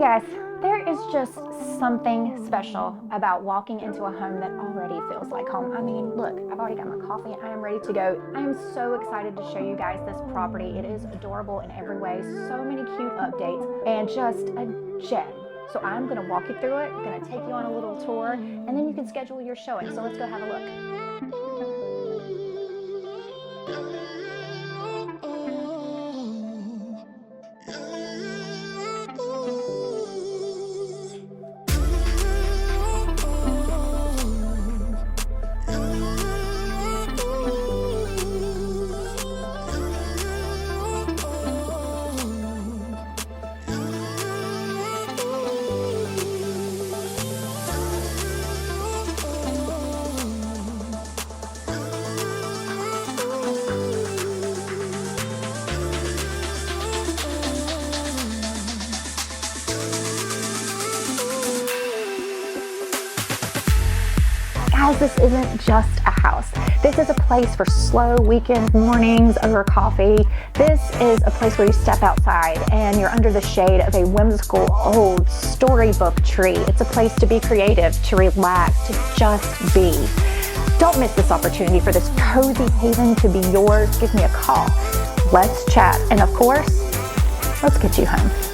Yes, there is just something special about walking into a home that already feels like home. I mean, look, I've already got my coffee and I am ready to go. I am so excited to show you guys this property. It is adorable in every way, so many cute updates, and just a gem. So I'm gonna walk you through it, I'm gonna take you on a little tour, and then you can schedule your showing. So let's go have a look. Guys, this isn't just a house. This is a place for slow weekend mornings over coffee. This is a place where you step outside and you're under the shade of a whimsical old storybook tree. It's a place to be creative, to relax, to just be. Don't miss this opportunity for this cozy haven to be yours. Give me a call. Let's chat. And of course, let's get you home.